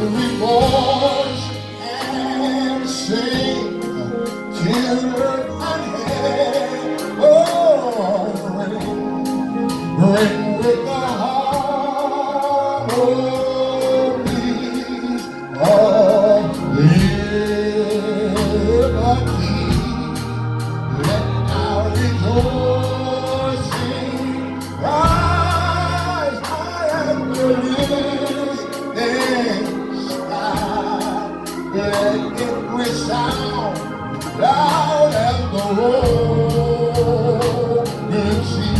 rejoice and sing till unheard. Oh, ring with the harmonies of liberty. Let our rejoicing rise high and listening sky. Let it resound loud as the rolling sea.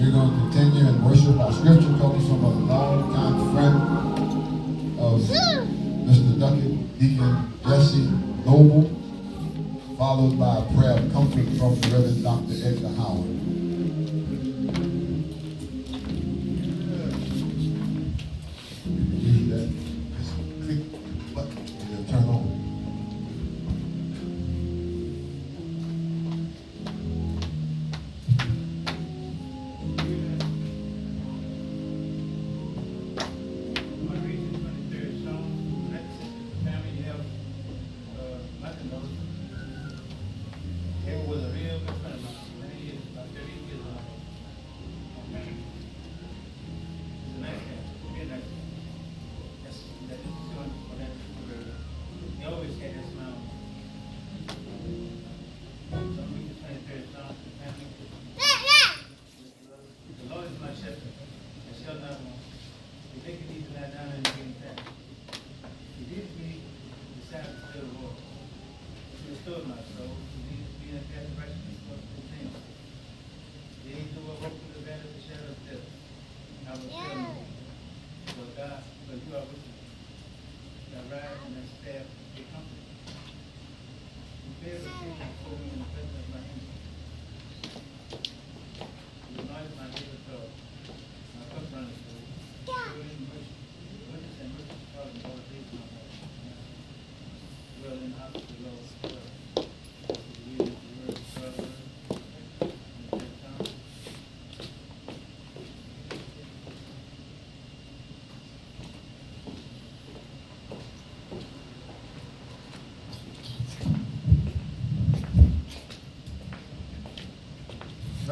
We're going to continue and worship. Our scripture comes from a longtime friend of Mr. Duckett, Deacon Jesse Noble, followed by a prayer of comfort from the Reverend Dr. Edgar Howard. Use that. Just click the button and it'll turn on.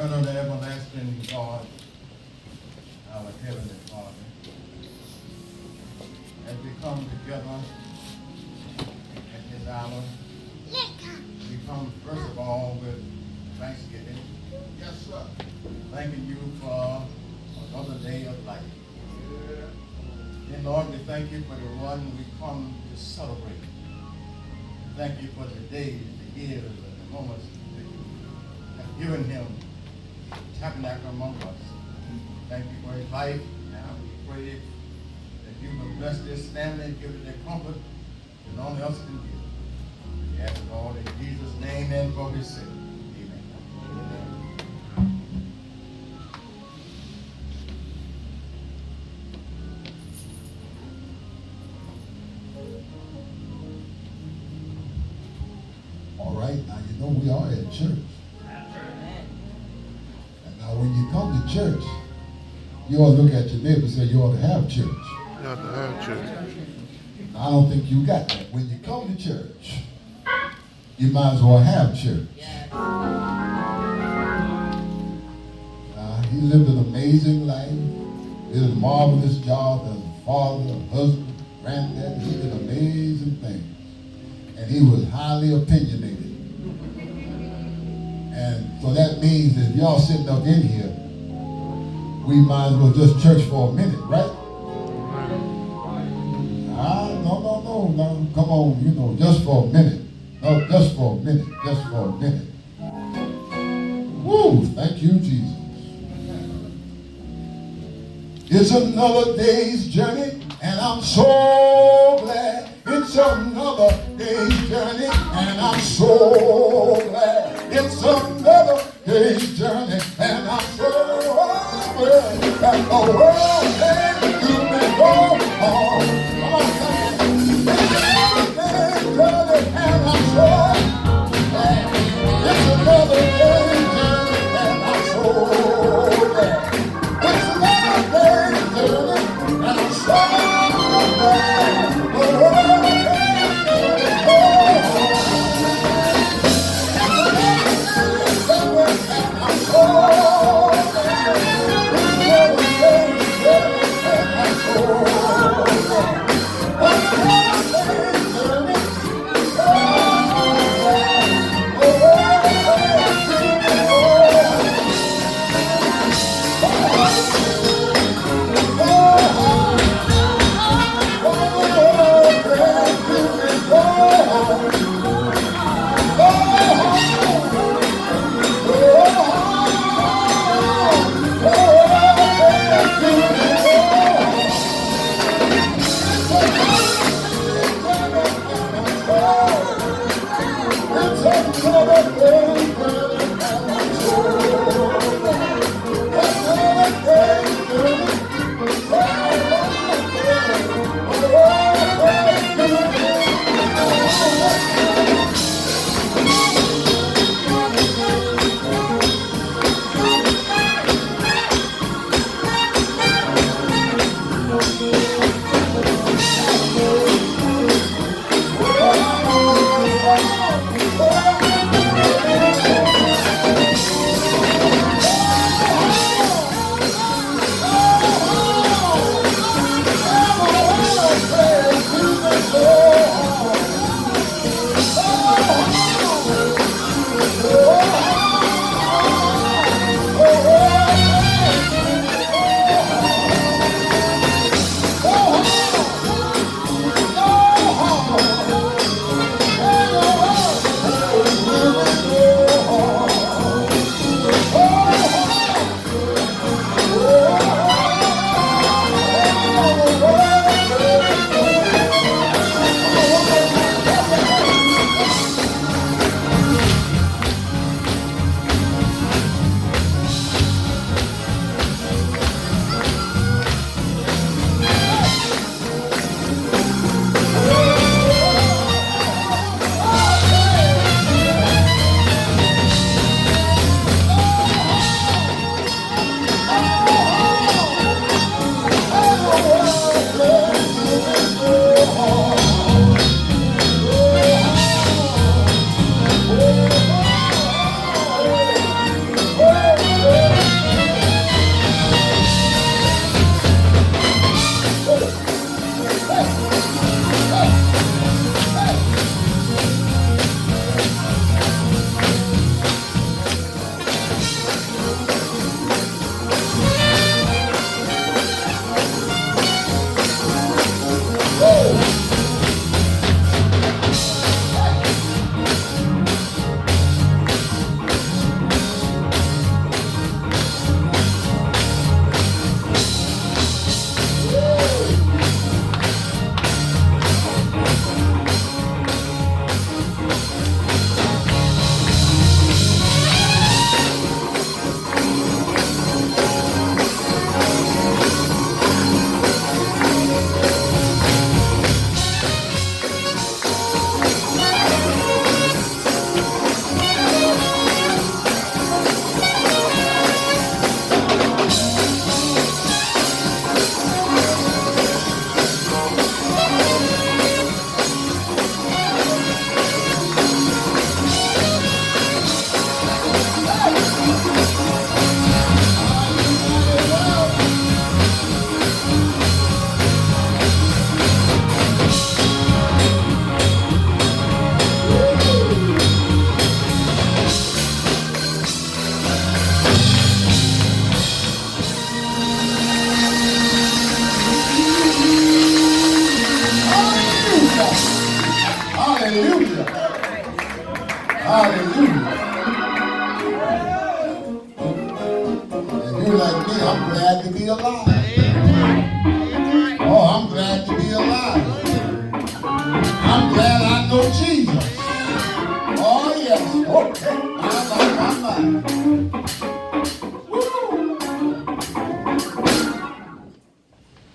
Eternal and everlasting God, our Heavenly Father, as we come together at this hour, we come first of all with thanksgiving. Yes, sir. Thanking you for another day of life. And Lord, we thank you for the one we come to celebrate. Thank you for the days, the years, and the moments that you have given him tabernacle among us. Thank you for his life. Now we pray that you will bless this family and give it the comfort that no one else can give. We ask it all in Jesus' name and for his sake. All right, now you know we are at church. And now when you come to church, you ought to look at your neighbor and say you ought to have church. You ought to have church. I don't think you got that. When you come to church, you might as well have church. He lived an amazing life. Did a marvelous job as a father, a husband, granddad. He did amazing things. And he was highly opinionated. And so that means that if y'all sitting up in here, we might as well just church for a minute, right? No. Come on, just for a minute. No, just for a minute. Just for a minute. Woo, thank you, Jesus. It's another day's journey, and I'm so glad. It's another day's journey, and I'm so glad. It's another day's journey, and I'm so glad that the world can do me go on. Come on, it's another day's journey, and I'm so glad. It's another day's journey, and I'm so glad. It's another day's journey, and I'm so glad. The world I'm glad to be alive. Oh, I'm glad to be alive. I'm glad I know Jesus. Oh, yes. Okay. My.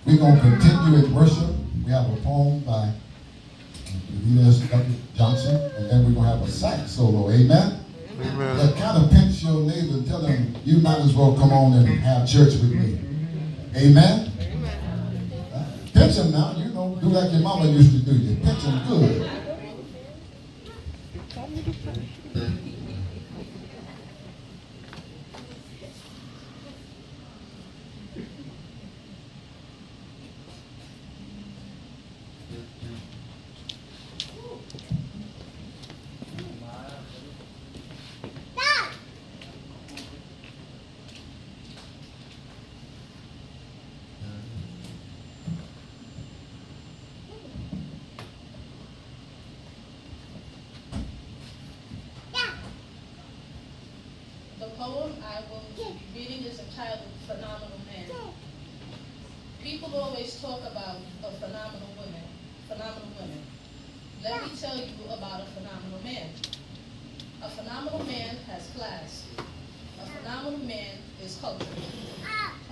We're going to continue in worship. We have a poem by Eunice Johnson, and then we're going to have a sax solo. Amen? Amen. That kind of pinch your neighbor and tell them, you might as well come on and have church with me. Amen? Pinch them now. You know, do like your mama used to do. You pinch them good. The poem I will be reading is entitled Phenomenal Man. People always talk about phenomenal women. Let me tell you about a phenomenal man. A phenomenal man has class. A phenomenal man is cultured.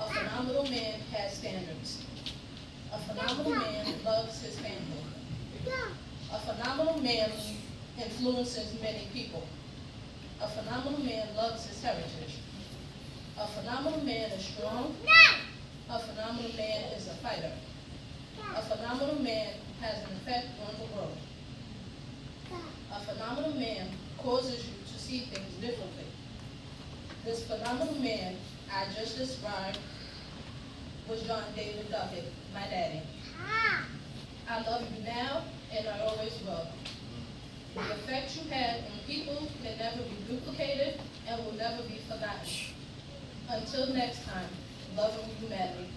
A phenomenal man has standards. A phenomenal man loves his family. A phenomenal man influences many people. A phenomenal man loves his heritage. A phenomenal man is strong. A phenomenal man is a fighter. A phenomenal man has an effect on the world. A phenomenal man causes you to see things differently. This phenomenal man I just described was John David Duckett, my daddy. I love you now, and I always will. The effect you had on people can never be duplicated and will never be forgotten. Until next time, loving you madly.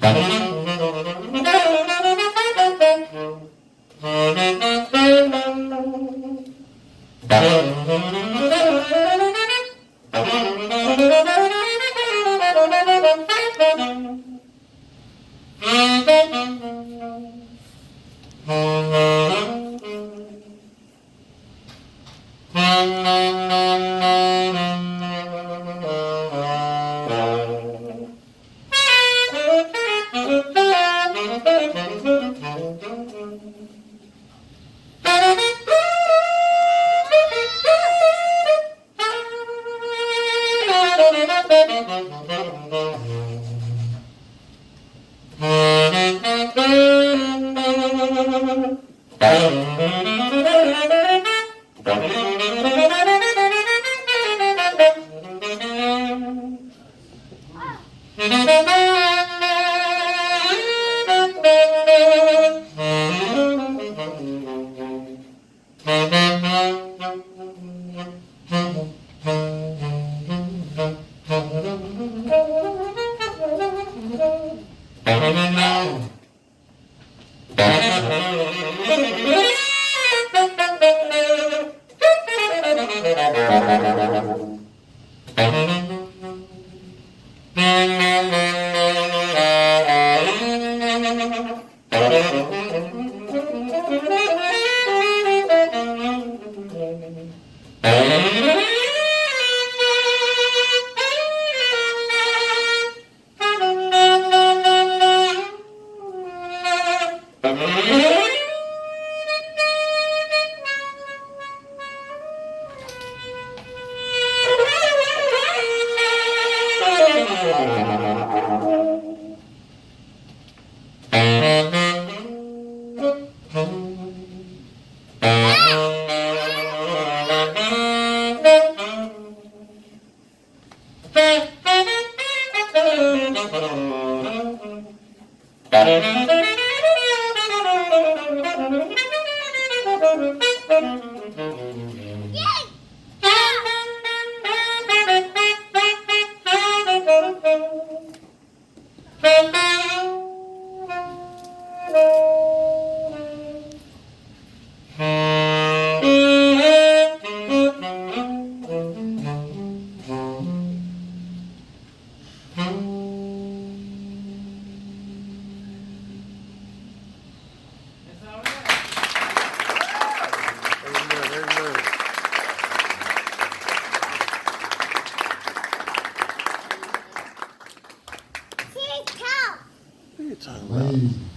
Amazing.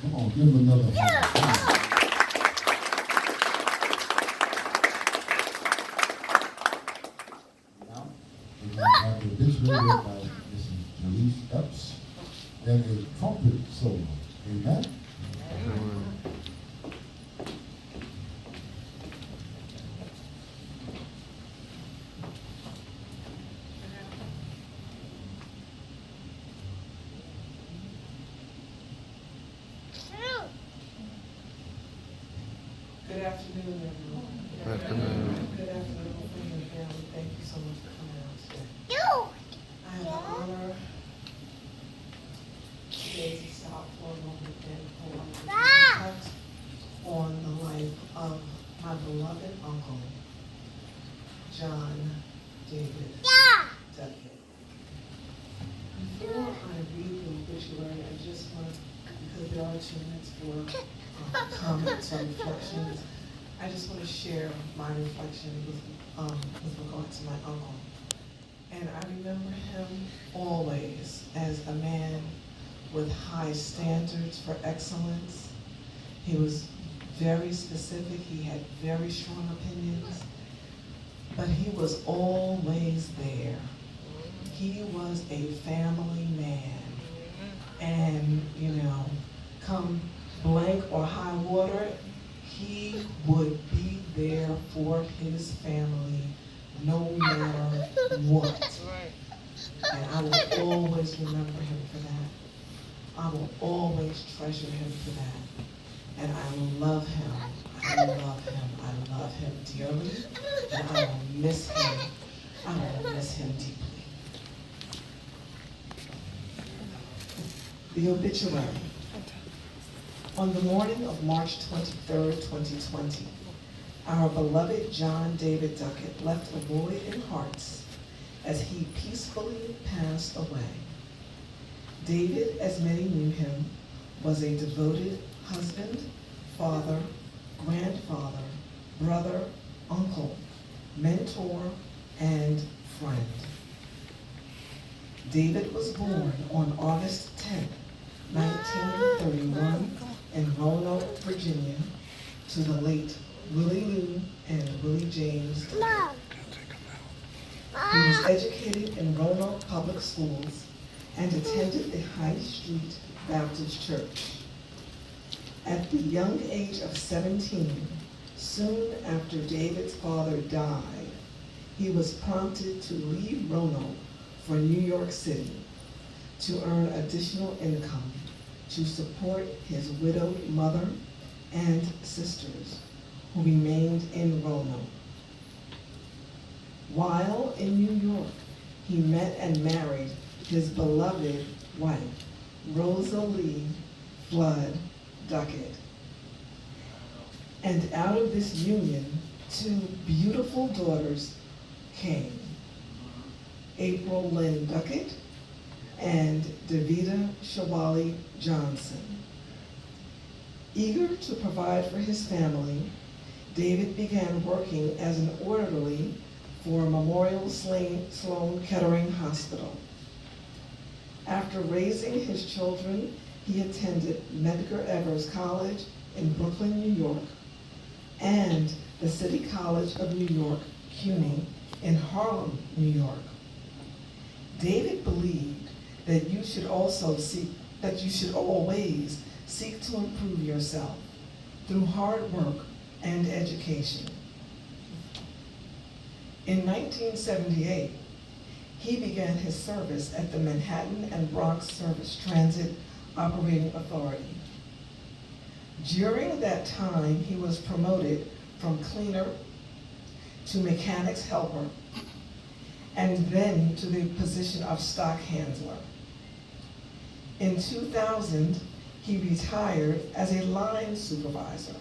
Come on, give him another hand. Now, we're going to have the obituary by Mrs. Jaleese Epps and a trumpet solo. Amen. Good afternoon, everyone. Good afternoon. Good afternoon, friends and family. Thank you so much for coming out today. I have the honor today to stop for a moment and pour reflect on the life of my beloved uncle, John David Duckett. Before I read the obituary, I just want, because there are 2 minutes for comments or reflections, I just want to share my reflection with regard to my uncle. And I remember him always as a man with high standards for excellence. He was very specific, he had very strong opinions, but he was always there. He was a family man. And, you know, come blank or high water, he would be there for his family no matter what. And I will always remember him for that. I will always treasure him for that. And I love him. I love him. I love him dearly. And I will miss him. I will miss him deeply. The obituary. On the morning of March 23, 2020, our beloved John David Duckett left a void in hearts as he peacefully passed away. David, as many knew him, was a devoted husband, father, grandfather, brother, uncle, mentor, and friend. David was born on August 10, 1931 in Roanoke, Virginia, to the late Willie Lou and Willie James. He was educated in Roanoke Public Schools and attended the High Street Baptist Church. At the young age of 17, soon after David's father died, he was prompted to leave Roanoke for New York City to earn additional income to support his widowed mother and sisters who remained in Roanoke. While in New York, he met and married his beloved wife, Rosalie Flood Duckett. And out of this union, two beautiful daughters came, April Lynn Duckett and Davida Shawali Johnson. Eager to provide for his family, David began working as an orderly for Memorial Sloan Kettering Hospital. After raising his children, he attended Medgar Evers College in Brooklyn, New York, and the City College of New York, CUNY, in Harlem, New York. David believed that you should always seek to improve yourself through hard work and education. In 1978, he began his service at the Manhattan and Bronx Surface Transit Operating Authority. During that time, he was promoted from cleaner to mechanics helper, and then to the position of stock handler. In 2000, he retired as a line supervisor.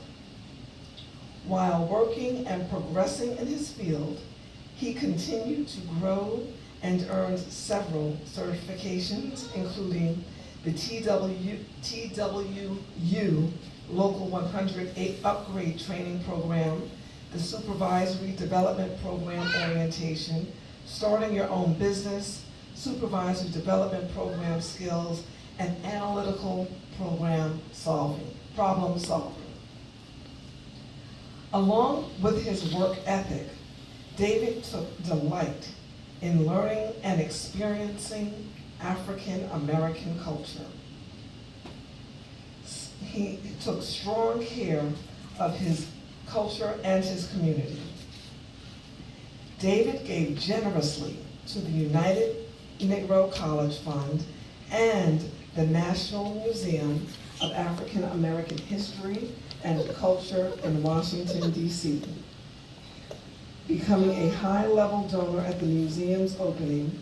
While working and progressing in his field, he continued to grow and earned several certifications, including the TWU Local 108 Upgrade Training Program, the Supervisory Development Program Orientation, Starting Your Own Business, Supervisory Development Program Skills, and Analytical Problem Solving. Along with his work ethic, David took delight in learning and experiencing African American culture. He took strong care of his culture and his community. David gave generously to the United Negro College Fund and the National Museum of African American History and Culture in Washington, D.C. Becoming a high-level donor at the museum's opening,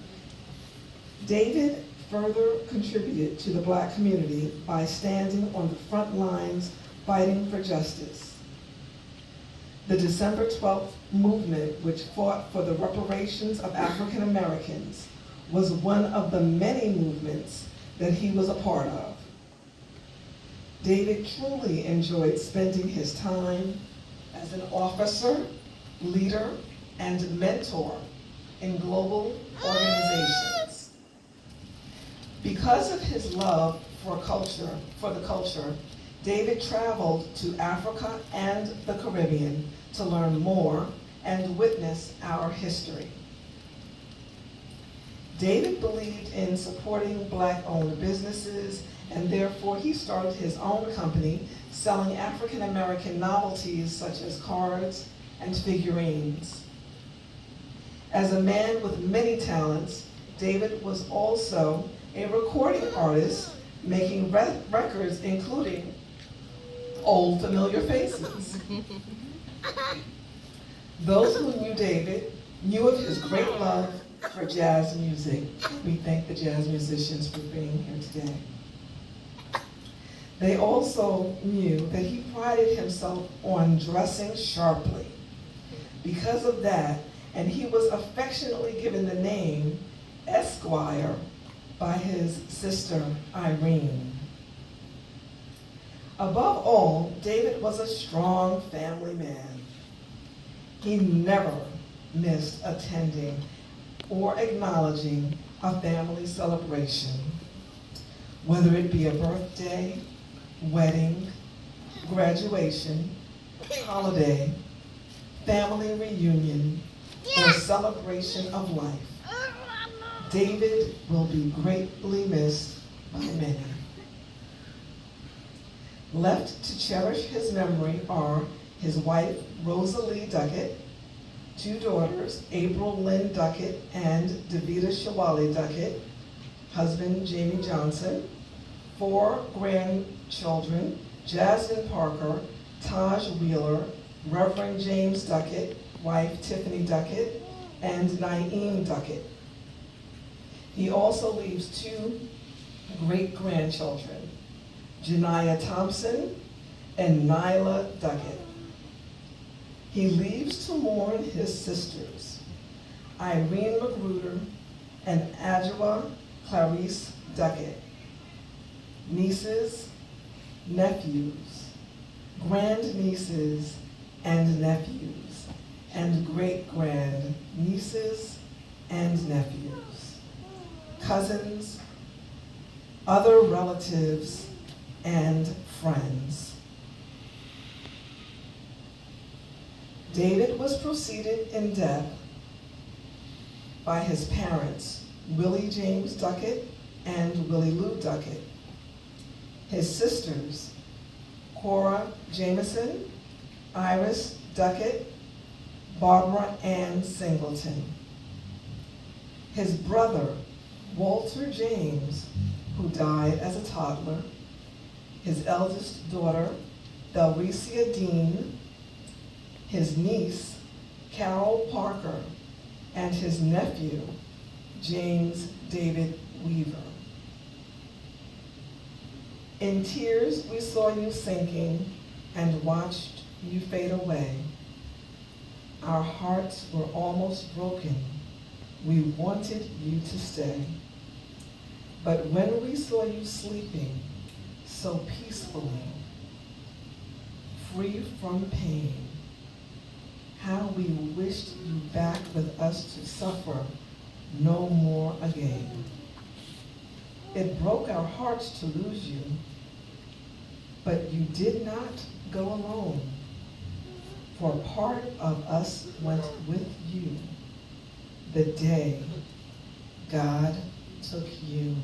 David further contributed to the Black community by standing on the front lines fighting for justice. The December 12th movement, which fought for the reparations of African Americans, was one of the many movements that he was a part of. David truly enjoyed spending his time as an officer, leader, and mentor in global organizations. Because of his love for the culture, David traveled to Africa and the Caribbean to learn more and witness our history. David believed in supporting Black-owned businesses, and therefore he started his own company selling African American novelties such as cards and figurines. As a man with many talents, David was also a recording artist, making records including Old Familiar Faces. Those who knew David knew of his great love for jazz music. We thank the jazz musicians for being here today. They also knew that he prided himself on dressing sharply. Because of that, and he was affectionately given the name Esquire by his sister Irene. Above all, David was a strong family man. He never missed attending or acknowledging a family celebration, whether it be a birthday, wedding, graduation, holiday, family reunion, or celebration of life. David will be greatly missed by many. Left to cherish his memory are his wife, Rosalie Duckett, 2 daughters, April Lynn Duckett and Davida Shawali Duckett, husband, Jamie Johnson, 4 grandchildren, Jasmine Parker, Taj Wheeler, Reverend James Duckett, wife Tiffany Duckett, and Naeem Duckett. He also leaves 2 great-grandchildren, Janiah Thompson and Nyla Duckett. He leaves to mourn his sisters, Irene Magruder and Adjoa Clarice Duckett, nieces, nephews, grandnieces and nephews, and great-grand nieces and nephews, cousins, other relatives, and friends. David was preceded in death by his parents, Willie James Duckett and Willie Lou Duckett, his sisters, Cora Jameson, Iris Duckett, Barbara Ann Singleton, his brother, Walter James, who died as a toddler, his eldest daughter, Delricia Dean, his niece, Carol Parker, and his nephew, James David Weaver. In tears, we saw you sinking and watched you fade away. Our hearts were almost broken. We wanted you to stay. But when we saw you sleeping so peacefully, free from pain, how we wished you back with us to suffer no more again. It broke our hearts to lose you, but you did not go alone, for part of us went with you the day God took you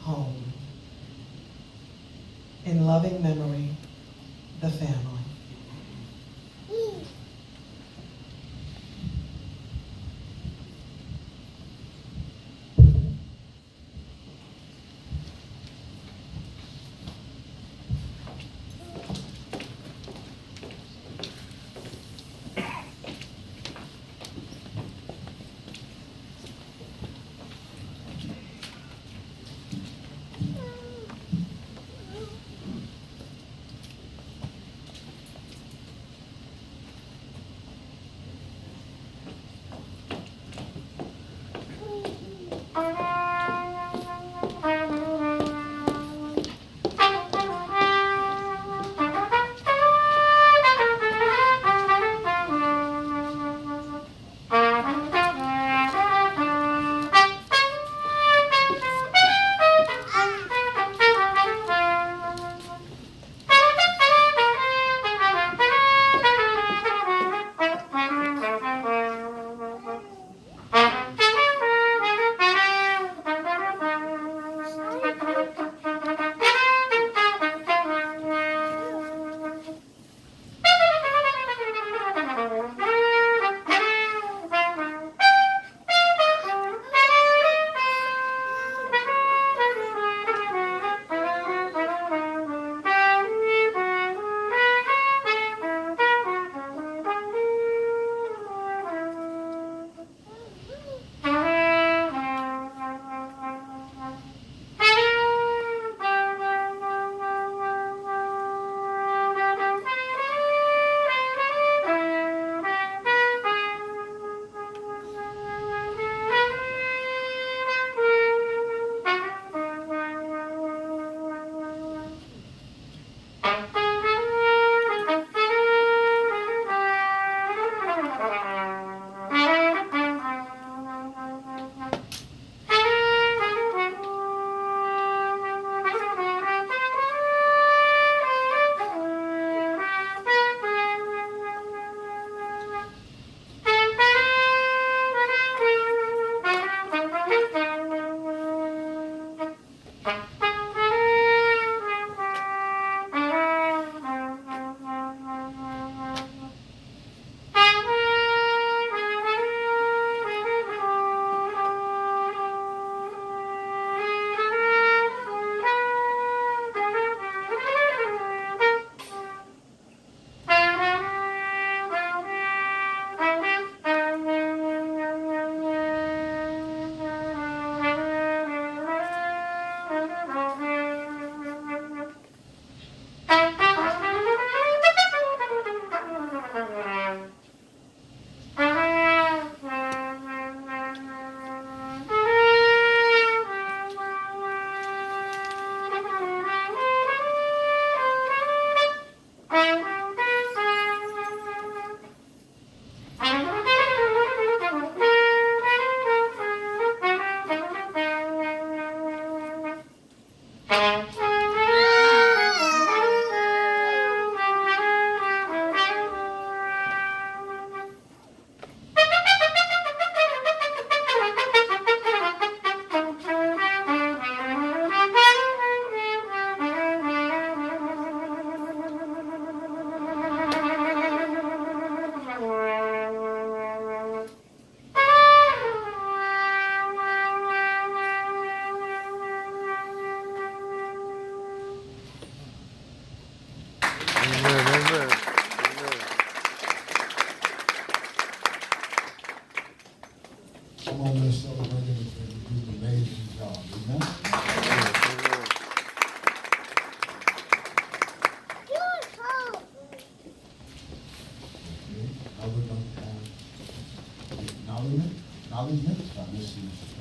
home. In loving memory, the family.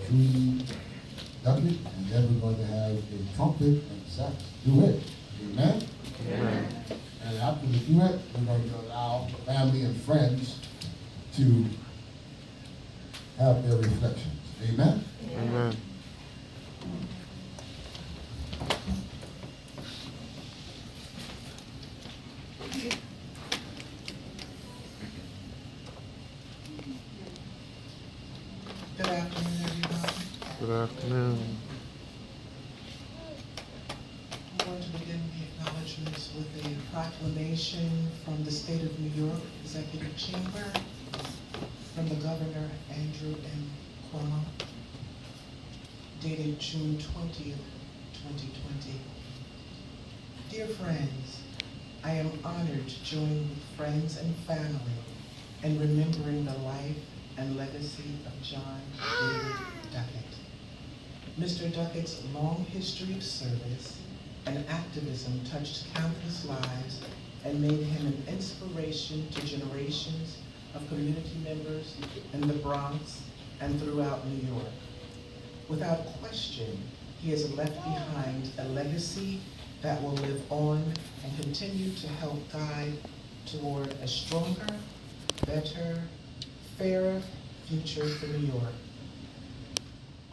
Judy Duckett, and then we're going to have a trumpet and sax duet. Amen? Amen. And after the duet, we're going to allow family and friends to have their reflections. Amen? Amen. Good afternoon, everyone. Good afternoon. I want to begin the acknowledgements with a proclamation from the State of New York Executive Chamber, from the Governor Andrew M. Cuomo, dated June 20th, 2020. Dear friends, I am honored to join with friends and family in remembering the life and legacy of John David Duckett. Mr. Duckett's long history of service and activism touched countless lives and made him an inspiration to generations of community members in the Bronx and throughout New York. Without question, he has left behind a legacy that will live on and continue to help guide toward a stronger, better, fairer future for New York.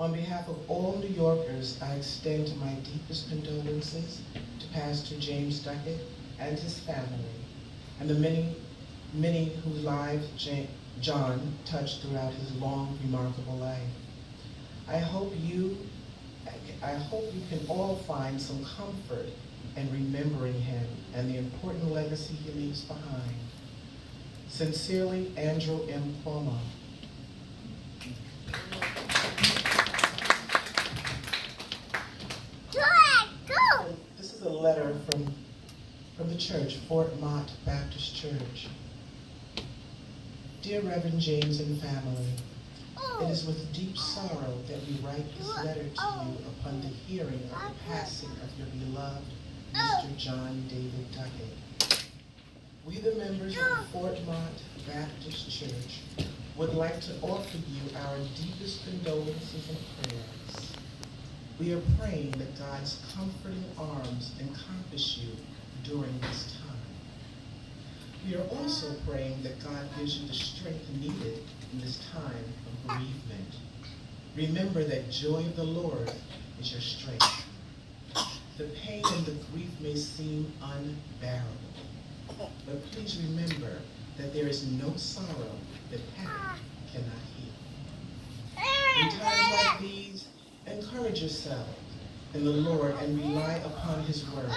On behalf of all New Yorkers, I extend my deepest condolences to Pastor James Duckett and his family, and the many whose lives John touched throughout his long, remarkable life. I hope you can all find some comfort in remembering him and the important legacy he leaves behind. Sincerely, Andrew M. Cuomo. This is a letter from the church, Fort Mott Baptist Church. Dear Reverend James and family, it is with deep sorrow that we write this letter to you upon the hearing of the passing of your beloved Mr. John David Duckett. We, the members of the Fort Mott Baptist Church, would like to offer you our deepest condolences and prayers. We are praying that God's comforting arms encompass you during this time. We are also praying that God gives you the strength needed in this time of bereavement. Remember that joy of the Lord is your strength. The pain and the grief may seem unbearable, but please remember that there is no sorrow that heaven cannot heal. In times like these, encourage yourself in the Lord and rely upon his word.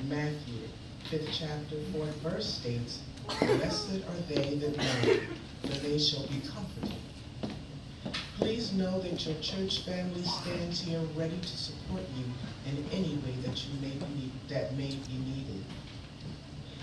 Matthew 5th chapter 4th verse states, "Blessed are they that mourn, for they shall be comforted." Please know that your church family stands here ready to support you in any way that may be needed.